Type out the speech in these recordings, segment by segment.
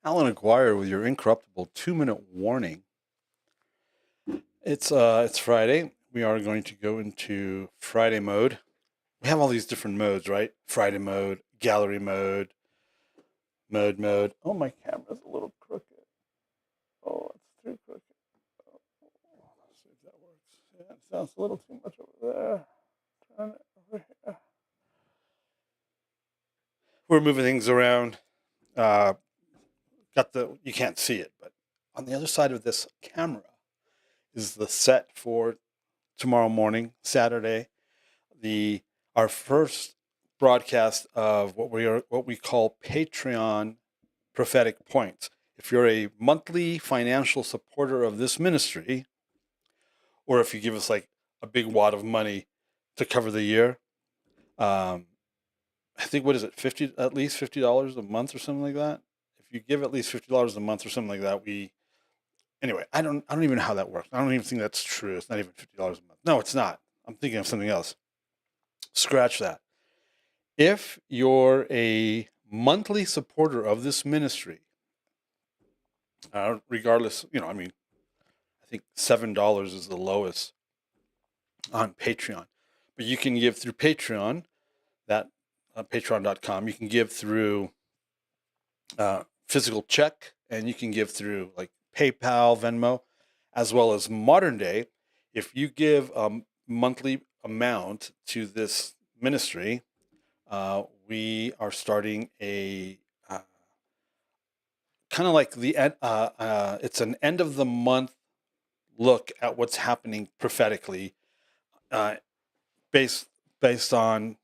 Allan Aguirre with your Incorruptible 2-minute warning. It's Friday. We are going to go into Friday mode. We have all these different modes, right? Friday mode, gallery mode. Oh, my camera's a little crooked. Oh, it's too crooked. Oh, let's see if that works. Yeah, it sounds a little too much over there. Turn it over here. We're moving things around. You can't see it, but on the other side of this camera is the set for tomorrow morning, Saturday, our first broadcast of what we call Patreon prophetic points. If you're a monthly financial supporter of this ministry, or if you give us like a big wad of money to cover the year, I think what is it, at least $50 a month or something like that. If you give at least $50 a month or something like that, anyway, I don't even know how that works. I don't even think that's true. It's not even $50 a month. No, it's not. I'm thinking of something else. Scratch that. If you're a monthly supporter of this ministry, regardless, I think $7 is the lowest on Patreon, but you can give through Patreon, patreon.com. You can give through physical check, and you can give through like PayPal, Venmo, as well as modern day. If you give a monthly amount to this ministry, we are starting a kind of like it's an end of the month look at what's happening prophetically, based on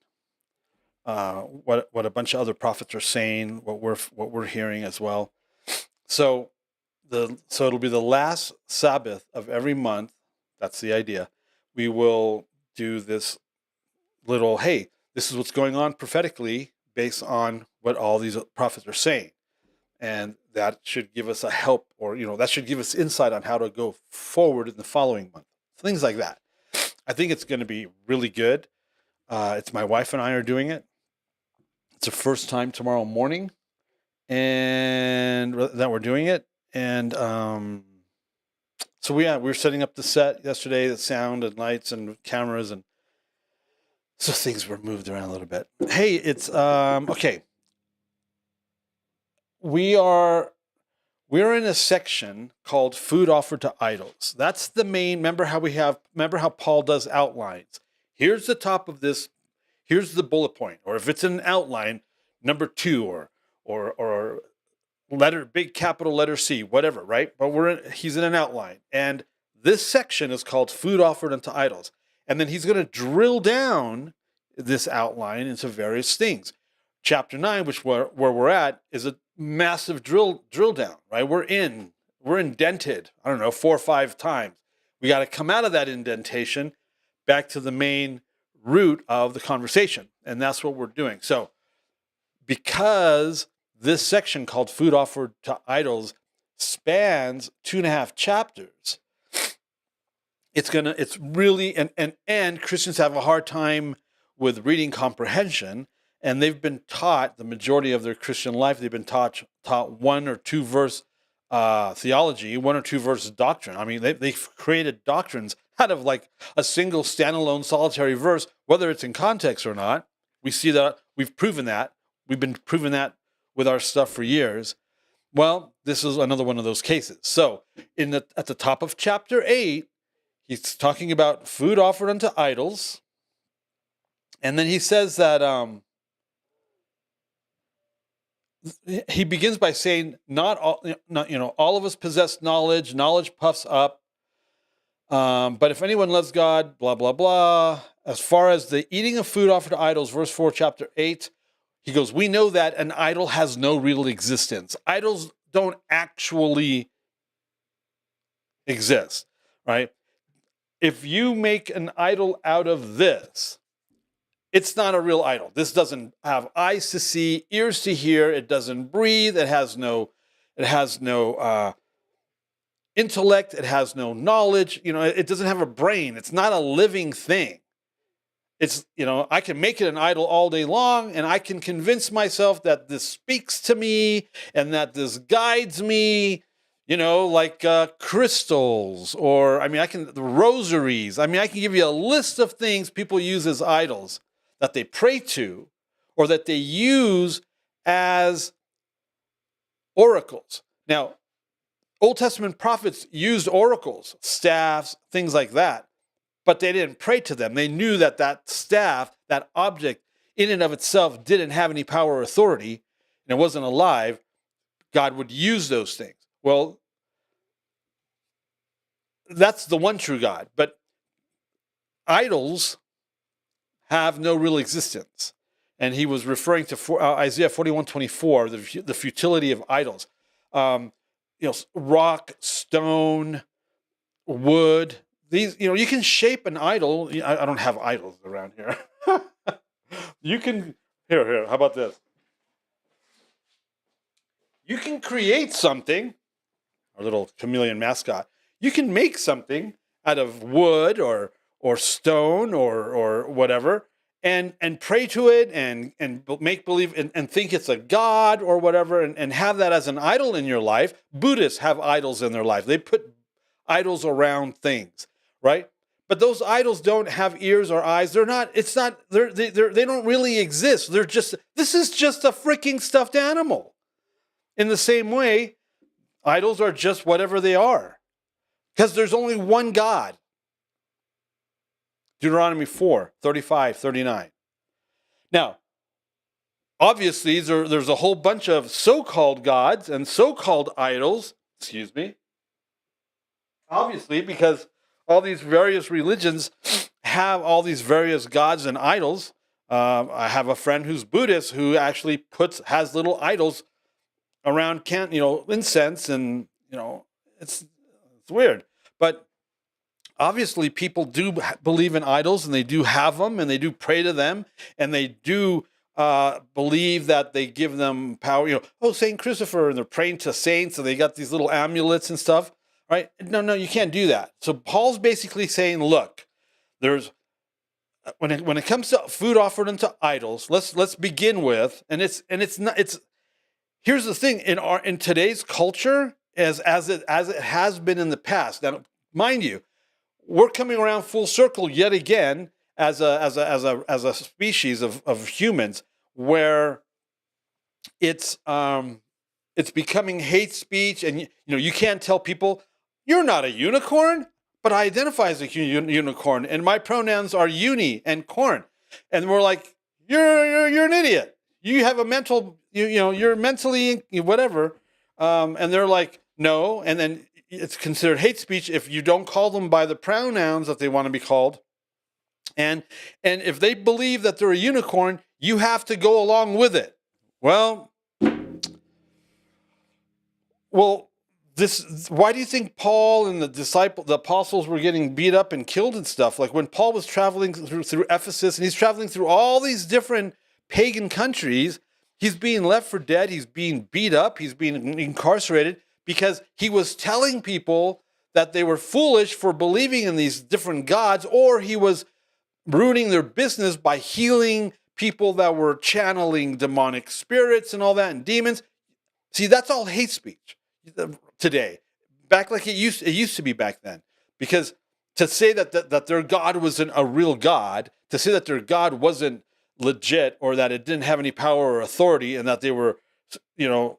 what a bunch of other prophets are saying, what we're hearing as well. So it'll be the last Sabbath of every month. That's the idea. We will do this little, hey, this is what's going on prophetically based on what all these prophets are saying. And that should give us a help, or, that should give us insight on how to go forward in the following month. Things like that. I think it's going to be really good. It's my wife and I are doing it. It's the first time tomorrow morning and that we're doing it. And so we're setting up the set yesterday, the sound and lights and cameras, and so things were moved around a little bit. Hey, it's okay. We're in a section called food offered to idols. That's the main. Remember how Paul does outlines. Here's the top of this. Here's the bullet point, or if it's an outline, number 2, or big capital letter C, whatever, right? But he's in an outline, and this section is called food offered unto idols. And then he's going to drill down this outline into various things. Chapter 9, where we're at, is a massive drill down, right? We're indented, I don't know, 4 or 5 times. We got to come out of that indentation back to the main root of the conversation. And that's what we're doing. So because this section called food offered to idols spans 2.5 chapters, it's really, and Christians have a hard time with reading comprehension, and they've been taught, the majority of their Christian life, they've been taught 1 or 2 verse theology, 1 or 2 verse doctrine. I mean, they've created doctrines out of like a single standalone solitary verse, whether it's in context or not. We see that, we've proven that. We've been proving that with our stuff for years. Well, this is another one of those cases. So at the top of chapter 8, he's talking about food offered unto idols. And then he says that he begins by saying, not all of us possess knowledge. Knowledge puffs up. But if anyone loves God, blah, blah, blah. As far as the eating of food offered to idols, verse 4, chapter 8, he goes, we know that an idol has no real existence. Idols don't actually exist, right? If you make an idol out of this, it's not a real idol. This doesn't have eyes to see, ears to hear. It doesn't breathe. It has no intellect. It has no knowledge. It doesn't have a brain. It's not a living thing. It's, I can make it an idol all day long, and I can convince myself that this speaks to me and that this guides me, like crystals, or, the rosaries. I can give you a list of things people use as idols that they pray to or that they use as oracles. Now, Old Testament prophets used oracles, staffs, things like that, but they didn't pray to them. They knew that that staff, that object in and of itself didn't have any power or authority, and it wasn't alive. God would use those things. Well, that's the one true God, but idols have no real existence. And he was referring to Isaiah 41:24, the futility of idols. Rock, stone, wood. These, you can shape an idol. I don't have idols around here. You can, here, how about this? You can create something, our little chameleon mascot. You can make something out of wood or stone or whatever, and pray to it and make believe and think it's a god or whatever, and have that as an idol in your life. Buddhists have idols in their life. They put idols around things, right? But those idols don't have ears or eyes. They don't really exist. This is just a freaking stuffed animal. In the same way, idols are just whatever they are, because there's only one God. Deuteronomy 4:35-39. Now, obviously, there's a whole bunch of so-called gods and so-called idols. Excuse me. Obviously, because all these various religions have all these various gods and idols. I have a friend who's Buddhist who actually has little idols around incense, and it's weird. But obviously people do believe in idols, and they do have them, and they do pray to them, and they do believe that they give them power. Saint Christopher, and they're praying to saints, and they got these little amulets and stuff, right? No, you can't do that. So Paul's basically saying, look, there's when it comes to food offered unto idols, let's begin with, and it's here's the thing, in today's culture, as it has been in the past. Now, mind you, we're coming around full circle yet again as a species of humans, where it's becoming hate speech, and you can't tell people you're not a unicorn, but I identify as a unicorn, and my pronouns are uni and corn, and we're like, you're an idiot. You have a mental, you're mentally whatever, and they're like, no, and then it's considered hate speech if you don't call them by the pronouns that they want to be called. And if they believe that they're a unicorn, you have to go along with it. Well, why do you think Paul and the apostles were getting beat up and killed and stuff? Like when Paul was traveling through Ephesus, and he's traveling through all these different pagan countries, he's being left for dead. He's being beat up. He's being incarcerated because he was telling people that they were foolish for believing in these different gods, or he was ruining their business by healing people that were channeling demonic spirits and all that, and demons. See, that's all hate speech today. Back like it used to be back then. Because to say that their God wasn't a real God, to say that their God wasn't legit, or that it didn't have any power or authority, and that they were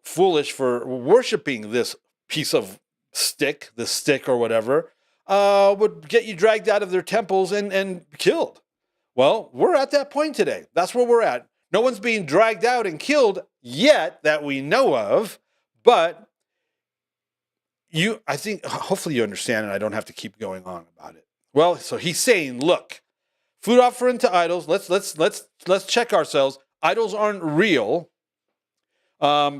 foolish for worshiping this piece of stick or whatever, would get you dragged out of their temples and killed. Well, we're at that point today. That's where we're at. No one's being dragged out and killed yet that we know of, but I think hopefully you understand, and I don't have to keep going on about it. Well, so he's saying, look, food offered to idols. Let's check ourselves. Idols aren't real.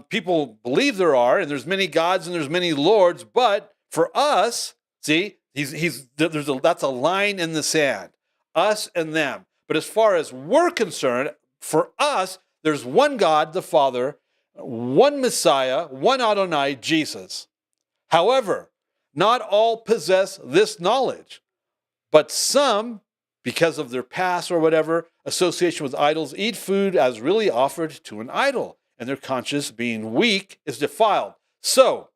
People believe there are, and there's many gods and there's many lords. But for us, see, that's a line in the sand, us and them. But as far as we're concerned, for us, there's one God, the Father, one Messiah, one Adonai, Jesus. However, not all possess this knowledge, but some, because of their past or whatever, association with idols, eat food as really offered to an idol, and their conscience, being weak, is defiled. So,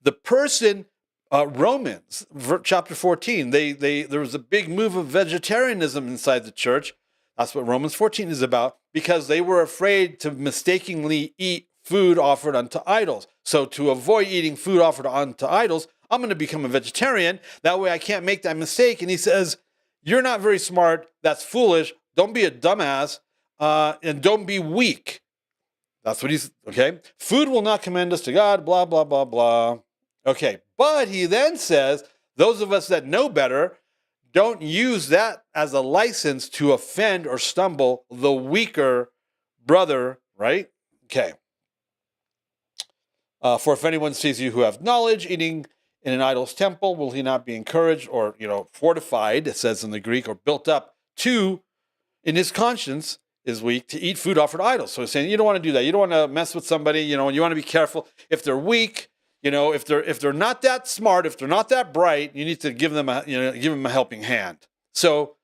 the person, Romans, chapter 14, there was a big move of vegetarianism inside the church. That's what Romans 14 is about, because they were afraid to mistakenly eat food offered unto idols. So to avoid eating food offered unto idols, I'm going to become a vegetarian. That way I can't make that mistake. And he says, you're not very smart. That's foolish. Don't be a dumbass. And don't be weak. That's what he's, okay? Food will not commend us to God, blah, blah, blah, blah. Okay, but he then says, those of us that know better, don't use that as a license to offend or stumble the weaker brother, right? Okay. For if anyone sees you who have knowledge eating in an idol's temple, will he not be encouraged or, fortified, it says in the Greek, or built up to, in his conscience, is weak, to eat food offered to idols. So he's saying you don't want to do that. You don't want to mess with somebody, you want to be careful. If they're weak, if they're not that smart, if they're not that bright, you need to give them a helping hand. So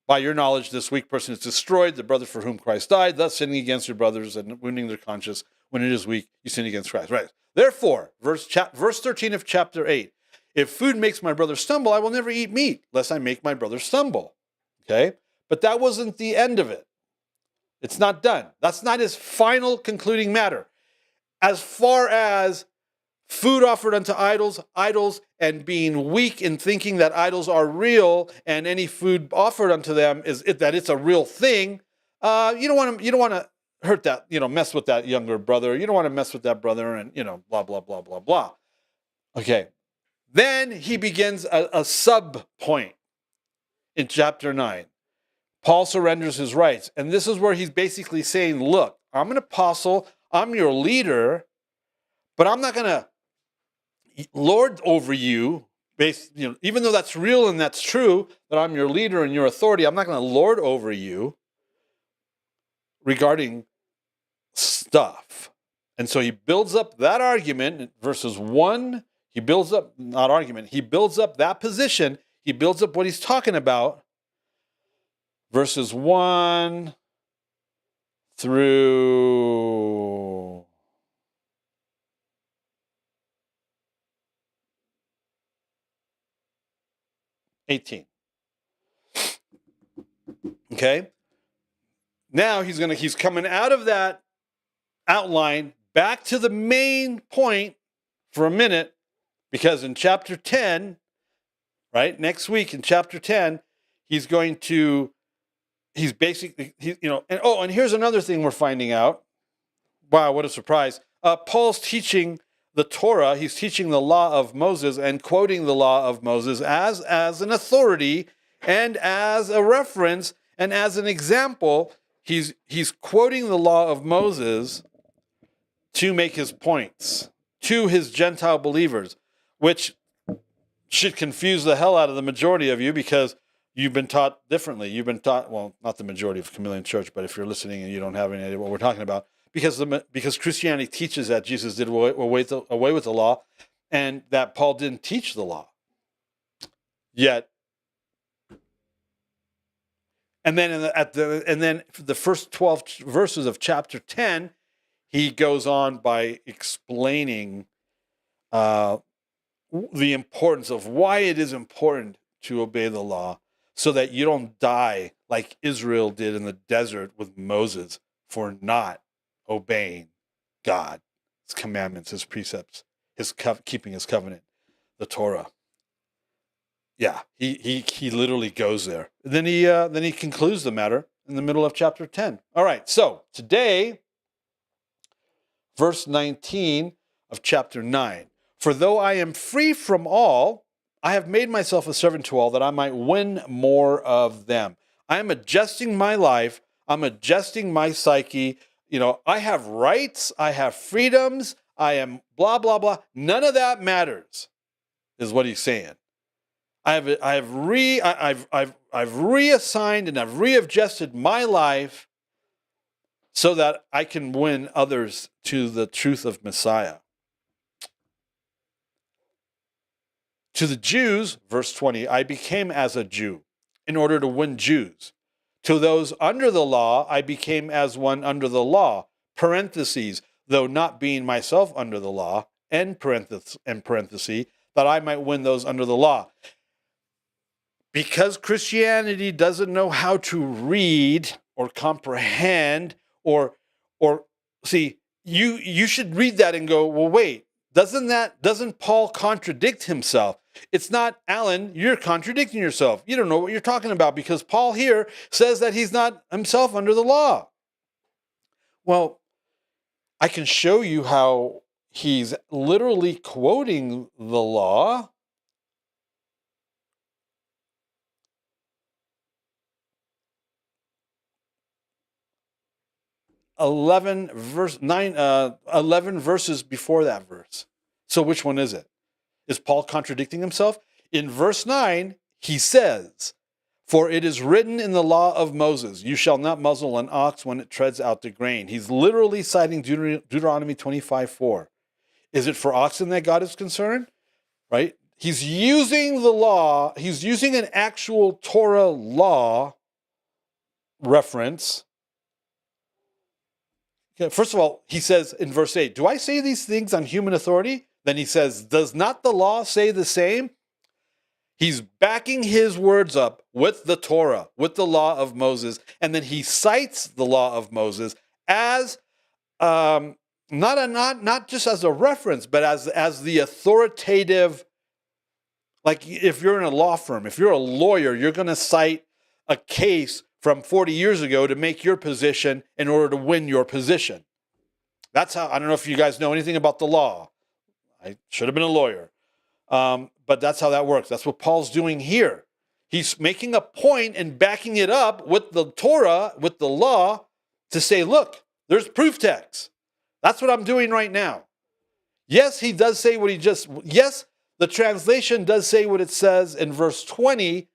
by your knowledge, this weak person is destroyed, the brother for whom Christ died, thus sinning against your brothers and wounding their conscience. When it is weak, you sin against Christ. Right. Therefore, verse 13 of chapter 8, if food makes my brother stumble, I will never eat meat, lest I make my brother stumble. Okay? But that wasn't the end of it. It's not done. That's not his final concluding matter. As far as food offered unto idols, and being weak in thinking that idols are real, and any food offered unto them that it's a real thing, you don't want to hurt that, mess with that younger brother. You don't want to mess with that brother, and blah blah blah blah blah. Okay, then he begins a sub point in chapter 9. Paul surrenders his rights, and this is where he's basically saying, "Look, I'm an apostle. I'm your leader, but I'm not going to lord over you, even though that's real and that's true, that I'm your leader and your authority, I'm not going to lord over you regarding stuff." And so he builds up that argument in verses 1. He builds up that position. He builds up what he's talking about. Verses 1 through 18. Okay? Now he's coming out of that outline back to the main point for a minute, because in chapter 10, right, next week in chapter 10, he's basically, and here's another thing we're finding out. Wow, what a surprise. Paul's teaching the Torah, he's teaching the law of Moses and quoting the law of Moses as an authority and as a reference and as an example. He's quoting the law of Moses to make his points to his Gentile believers, which should confuse the hell out of the majority of you, because you've been taught differently. You've been taught, well, not the majority of Chameleon Church, but if you're listening and you don't have any idea what we're talking about, because Christianity teaches that Jesus did away with the law, and that Paul didn't teach the law. Yet, and then the first 12 verses of chapter 10, he goes on by explaining the importance of why it is important to obey the law, so that you don't die like Israel did in the desert with Moses for not obeying God, his commandments, his precepts, keeping his covenant, the Torah. Yeah, he literally goes there. Then he concludes the matter in the middle of chapter 10. All right, so today, verse 19 of chapter 9. For though I am free from all, I have made myself a servant to all, that I might win more of them. I am adjusting my life. I'm adjusting my psyche. I have rights. I have freedoms. I am blah, blah, blah. None of that matters, is what he's saying. I've reassigned and I've readjusted my life so that I can win others to the truth of Messiah. To the Jews, verse 20, I became as a Jew in order to win Jews. To those under the law, I became as one under the law, parentheses, though not being myself under the law, end parenthesis, that I might win those under the law. Because Christianity doesn't know how to read or comprehend or see, you should read that and go, well, wait, doesn't Paul contradict himself? It's not, Allan, you're contradicting yourself. You don't know what you're talking about because Paul here says that he's not himself under the law. Well, I can show you how he's literally quoting the law. 11 verses before that verse. So which one is it? Is Paul contradicting himself? In verse 9, he says, for it is written in the law of Moses, you shall not muzzle an ox when it treads out the grain. He's literally citing Deuteronomy 25:4. Is it for oxen that God is concerned? Right? He's using the law. He's using an actual Torah law reference. Okay, first of all, he says in verse 8, do I say these things on human authority? Then he says, does not the law say the same? He's backing his words up with the Torah, with the law of Moses, and then he cites the law of Moses as not just as a reference, but as the authoritative. Like if you're in a law firm, if you're a lawyer, you're going to cite a case from 40 years ago to make your position in order to win your position. That's how. I don't know if you guys know anything about the law. I should have been a lawyer. But that's how that works. That's what Paul's doing here. He's making a point and backing it up with the Torah, with the law, to say, look, there's proof text. That's what I'm doing right now. Yes, he does say what yes, the translation does say what it says in verse 20,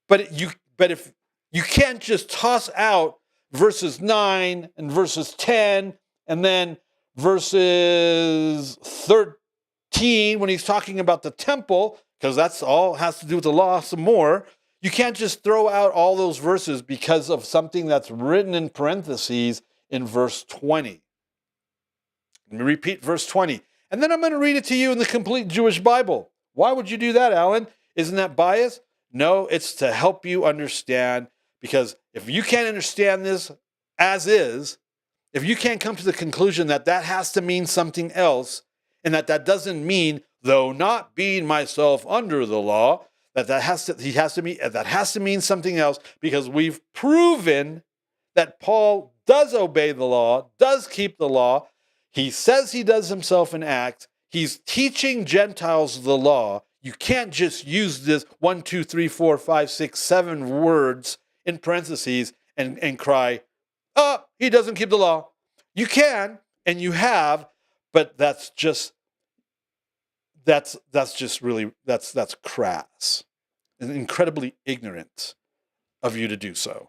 but if you can't just toss out verses 9 and verses 10 and then verses 13 when he's talking about the temple, because that's all has to do with the law some more. You can't just throw out all those verses because of something that's written in parentheses in verse 20. Let me repeat verse 20. And then I'm going to read it to you in the complete Jewish Bible. Why would you do that, Allan? Isn't that bias? No, it's to help you understand, because if you can't understand this as is, if you can't come to the conclusion that that has to mean something else, and that doesn't mean, though not being myself under the law, that has to mean something else, because we've proven that Paul does obey the law, does keep the law. He says he does himself in Acts. He's teaching Gentiles the law. You can't just use this 1, 2, 3, 4, 5, 6, 7 words in parentheses and cry, oh, he doesn't keep the law. You can, and you have, but that's crass and incredibly ignorant of you to do so.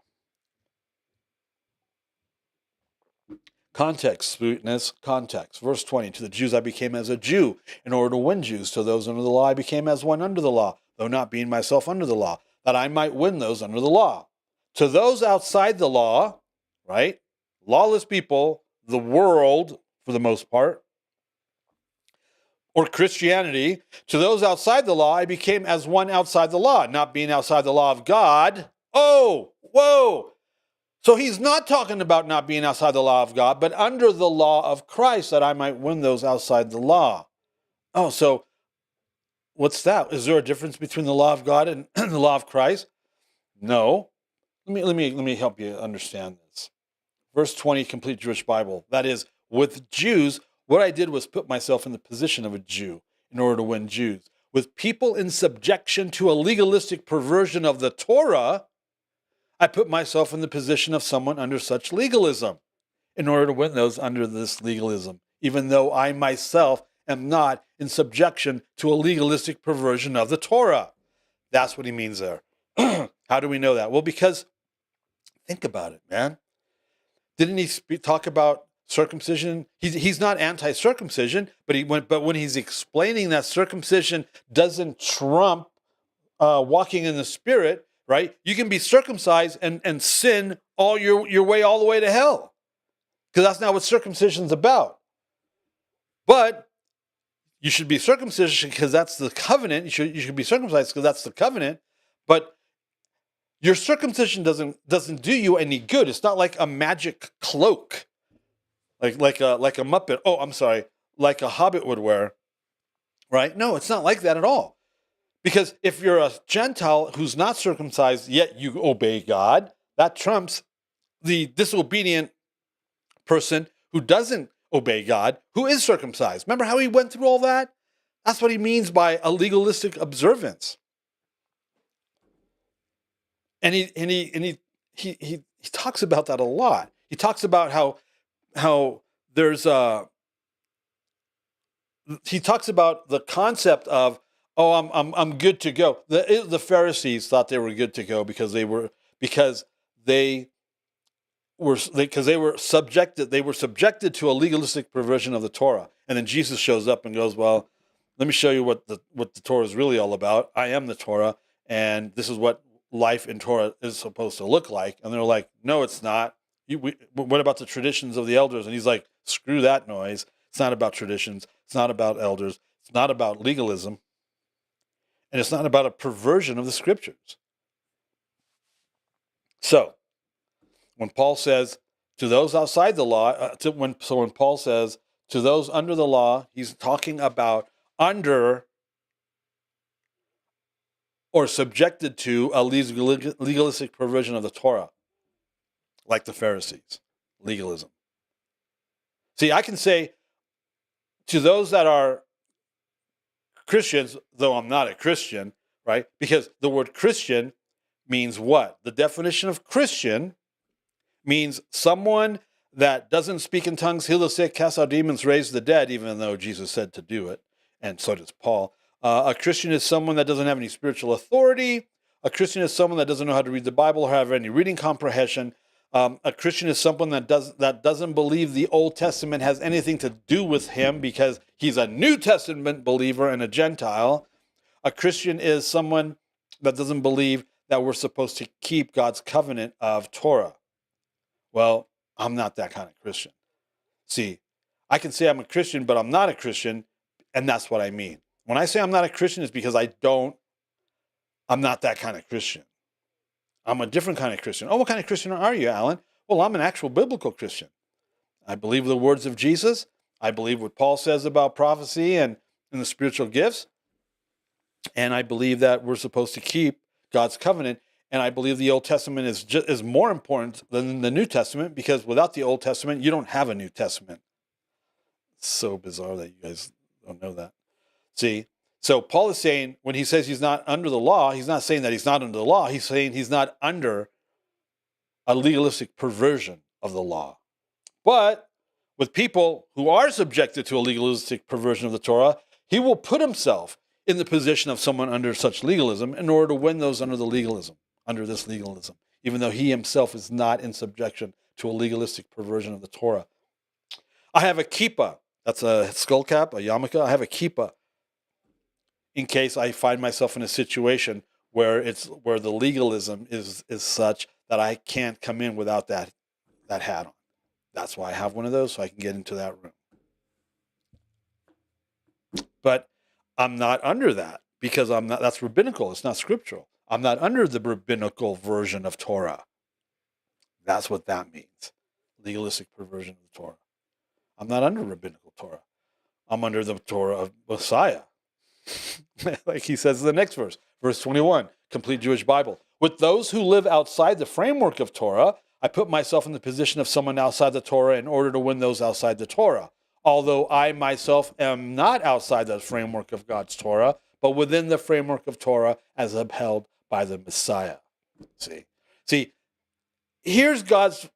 Context, sweetness, context. Verse 20, to the Jews I became as a Jew in order to win Jews. To those under the law I became as one under the law, though not being myself under the law, that I might win those under the law. To those outside the law, right? Lawless people, the world, for the most part, or Christianity, to those outside the law, I became as one outside the law, not being outside the law of God. Oh, whoa. So he's not talking about not being outside the law of God, but under the law of Christ, that I might win those outside the law. Oh, so what's that? Is there a difference between the law of God and the law of Christ? No. Let me help you understand this. Verse 20, complete Jewish Bible. That is, with Jews, what I did was put myself in the position of a Jew in order to win Jews. With people in subjection to a legalistic perversion of the Torah, I put myself in the position of someone under such legalism in order to win those under this legalism, even though I myself am not in subjection to a legalistic perversion of the Torah. That's what he means there. How do we know that? Well, because think about it, man. Didn't he talk about circumcision? He's not anti-circumcision, but when he's explaining that circumcision doesn't trump walking in the Spirit, right? You can be circumcised and sin all your way all the way to hell, because that's not what circumcision's about. But you should be circumcised because that's the covenant. You should be circumcised because that's the covenant. But your circumcision doesn't do you any good. It's not like a magic cloak, like a Muppet. Oh, I'm sorry, like a Hobbit would wear, right? No, it's not like that at all. Because if you're a Gentile who's not circumcised yet you obey God, that trumps the disobedient person who doesn't obey God, who is circumcised. Remember how he went through all that? That's what he means by a legalistic observance. And he talks about that a lot. He talks about how there's he talks about the concept of, oh, I'm good to go. The Pharisees thought they were good to go because they were subjected to a legalistic perversion of the Torah. And then Jesus shows up and goes, well, let me show you what the Torah is really all about. I am the Torah, and this is what life in Torah is supposed to look like. And they're like, no, it's not. What about the traditions of the elders? And he's like, screw that noise. It's not about traditions. It's not about elders. It's not about legalism. And it's not about a perversion of the scriptures. So, when Paul says to those outside the law, when Paul says to those under the law, he's talking about under or subjected to a legalistic perversion of the Torah, like the Pharisees, legalism. See, I can say to those that are Christians, though I'm not a Christian, right? Because the word Christian means what? The definition of Christian means someone that doesn't speak in tongues, heal the sick, cast out demons, raise the dead, even though Jesus said to do it, and so does Paul. A Christian is someone that doesn't have any spiritual authority. A Christian is someone that doesn't know how to read the Bible or have any reading comprehension. A Christian is someone that doesn't believe the Old Testament has anything to do with him because he's a New Testament believer and a Gentile. A Christian is someone that doesn't believe that we're supposed to keep God's covenant of Torah. Well, I'm not that kind of Christian. See, I can say I'm a Christian, but I'm not a Christian, and that's what I mean. When I say I'm not a Christian, it's because I'm not that kind of Christian. I'm a different kind of Christian. Oh, what kind of Christian are you, Allan? Well, I'm an actual biblical Christian. I believe the words of Jesus. I believe what Paul says about prophecy and the spiritual gifts. And I believe that we're supposed to keep God's covenant. And I believe the Old Testament is more important than the New Testament, because without the Old Testament, you don't have a New Testament. It's so bizarre that you guys don't know that. See? So Paul is saying, when he says he's not under the law, he's not saying that he's not under the law. He's saying he's not under a legalistic perversion of the law. But with people who are subjected to a legalistic perversion of the Torah, he will put himself in the position of someone under such legalism in order to win those under this legalism, even though he himself is not in subjection to a legalistic perversion of the Torah. I have a kippah. That's a skull cap, a yarmulke. I have a kippah in case I find myself in a situation where the legalism is such that I can't come in without that hat on. That's why I have one of those, so I can get into that room. But I'm not under that because that's rabbinical. It's not scriptural. I'm not under the rabbinical version of Torah. That's what that means. Legalistic perversion of the Torah. I'm not under rabbinical Torah. I'm under the Torah of Messiah. Like he says in the next verse, verse 21, complete Jewish Bible. With those who live outside the framework of Torah, I put myself in the position of someone outside the Torah in order to win those outside the Torah. Although I myself am not outside the framework of God's Torah, but within the framework of Torah as upheld by the Messiah. See, here's what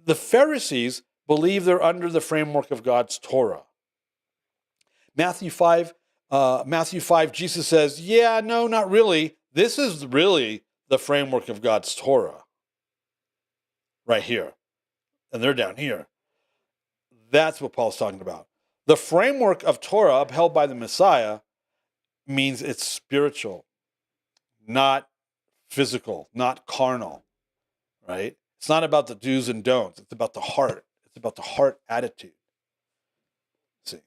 the Pharisees believe they're under the framework of God's Torah. Matthew 5, Jesus says, yeah, no, not really. This is really the framework of God's Torah. Right here. And they're down here. That's what Paul's talking about. The framework of Torah upheld by the Messiah means it's spiritual. not physical, not carnal, right? It's not about the do's and don'ts. It's about the heart. It's about the heart attitude. See? Do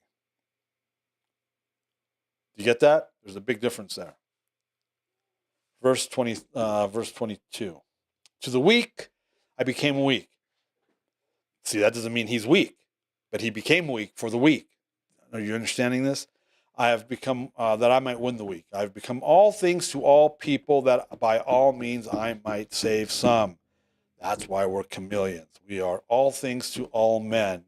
you get that? There's a big difference there. Verse 22. To the weak, I became weak. See, that doesn't mean he's weak, but he became weak for the weak. Are you understanding this? I have become, that I might win the weak. I have become all things to all people, that by all means I might save some. That's why we're chameleons. We are all things to all men,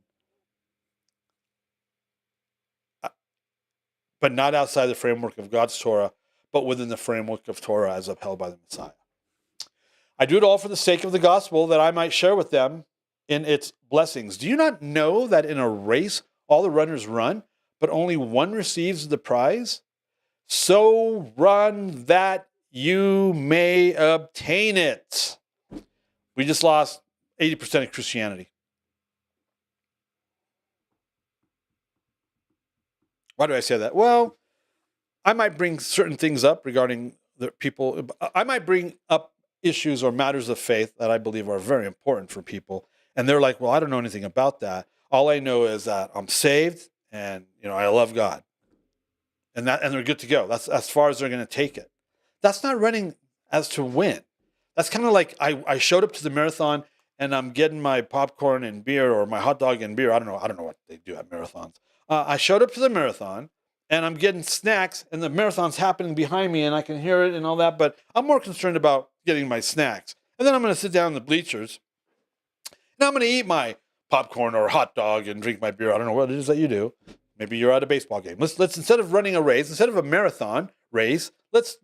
but not outside the framework of God's Torah, but within the framework of Torah as upheld by the Messiah. I do it all for the sake of the gospel, that I might share with them in its blessings. Do you not know that in a race all the runners run, but only one receives the prize? So run that you may obtain it. We just lost 80% of Christianity. Why do I say that? Well, I might bring certain things up regarding the people. I might bring up issues or matters of faith that I believe are very important for people. And they're like, well, I don't know anything about that. All I know is that I'm saved and, I love God. And they're good to go. That's as far as they're going to take it. That's not running as to win. That's kind of like I showed up to the marathon and I'm getting my popcorn and beer, or my hot dog and beer. I don't know what they do at marathons. I showed up to the marathon and I'm getting snacks, and the marathon's happening behind me and I can hear it and all that, but I'm more concerned about getting my snacks. And then I'm going to sit down in the bleachers and I'm going to eat my popcorn or hot dog and drink my beer. I don't know what it is that you do. Maybe you're at a baseball game. Let's instead of running a race, instead of a marathon race, let's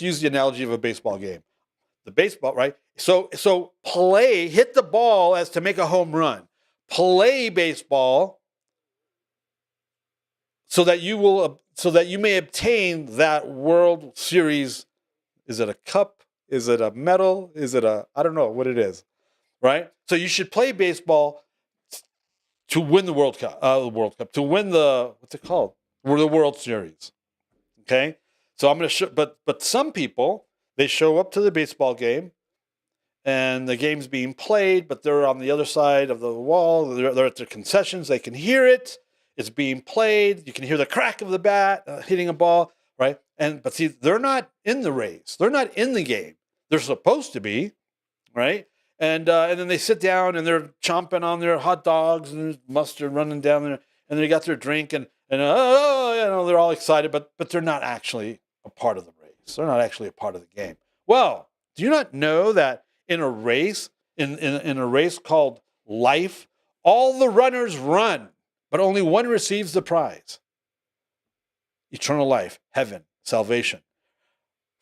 use the analogy of a baseball game. The baseball, right? So hit the ball as to make a home run. Play baseball so that you may obtain that World Series. Is it a cup? Is it a medal? Is it I don't know what it is, right? So you should play baseball to win the World Cup, to win what's it called? The World Series. Okay? So I'm going to show, but some people, they show up to the baseball game and the game's being played, but they're on the other side of the wall. They're at their concessions. They can hear it. It's being played. You can hear the crack of the bat hitting a ball, right? But see, they're not in the race. They're not in the game. They're supposed to be, right? And then they sit down and they're chomping on their hot dogs and there's mustard running down there, and they got their drink and they're all excited, but they're not actually a part of the race. They're not actually a part of the game. Well, do you not know that in a race, in a race called life, all the runners run, but only one receives the prize? Eternal life, heaven, salvation,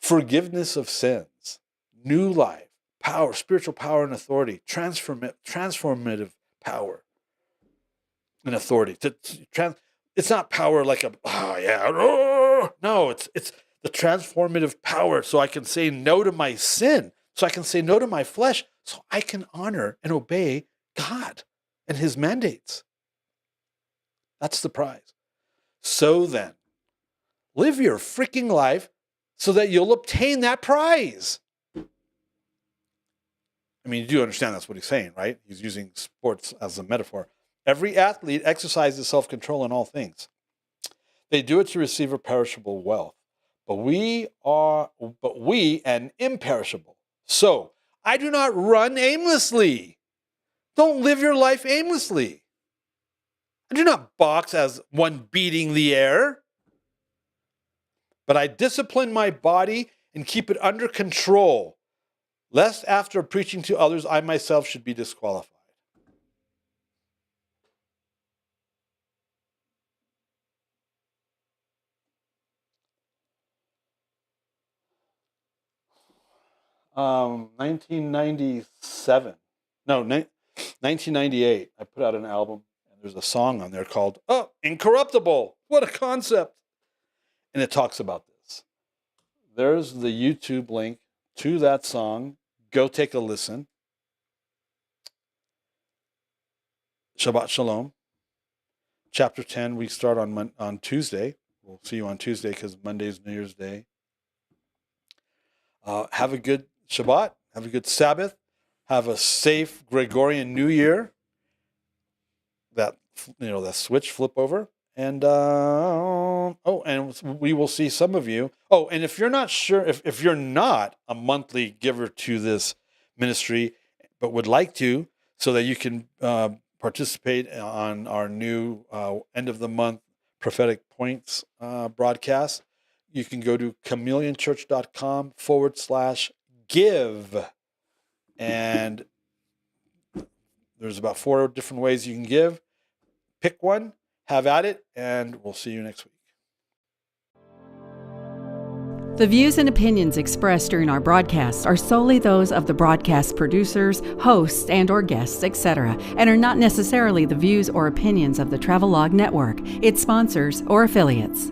forgiveness of sins, new life, power, spiritual power and authority, transformative power and authority. It's not power like no, it's the transformative power, so I can say no to my sin, so I can say no to my flesh, so I can honor and obey God and his mandates. That's the prize. So then, live your freaking life so that you'll obtain that prize. I mean, you do understand that's what he's saying, right? He's using sports as a metaphor. Every athlete exercises self-control in all things. They do it to receive a perishable wealth, but we an imperishable. So I do not run aimlessly. Don't live your life aimlessly. I do not box as one beating the air, but I discipline my body and keep it under control, lest after preaching to others, I myself should be disqualified. Um, 1997. No, 1998. I put out an album, and there's a song on there called Incorruptible. What a concept. And it talks about this. There's the YouTube link to that song. Go take a listen. Shabbat Shalom. Chapter 10, we start on Tuesday. We'll see you on Tuesday because Monday's New Year's Day. Have a good Shabbat. Have a good Sabbath. Have a safe Gregorian New Year. That switch flip over. And and we will see some of you. Oh, and if you're not sure, if you're not a monthly giver to this ministry, but would like to, so that you can participate on our new end of the month prophetic points broadcast, you can go to chameleonchurch.com/give. And there's about 4 different ways you can give. Pick one, have at it, and we'll see you next week. The views and opinions expressed during our broadcasts are solely those of the broadcast producers, hosts, and/or guests, etc., and are not necessarily the views or opinions of the Travelog Network, its sponsors, or affiliates.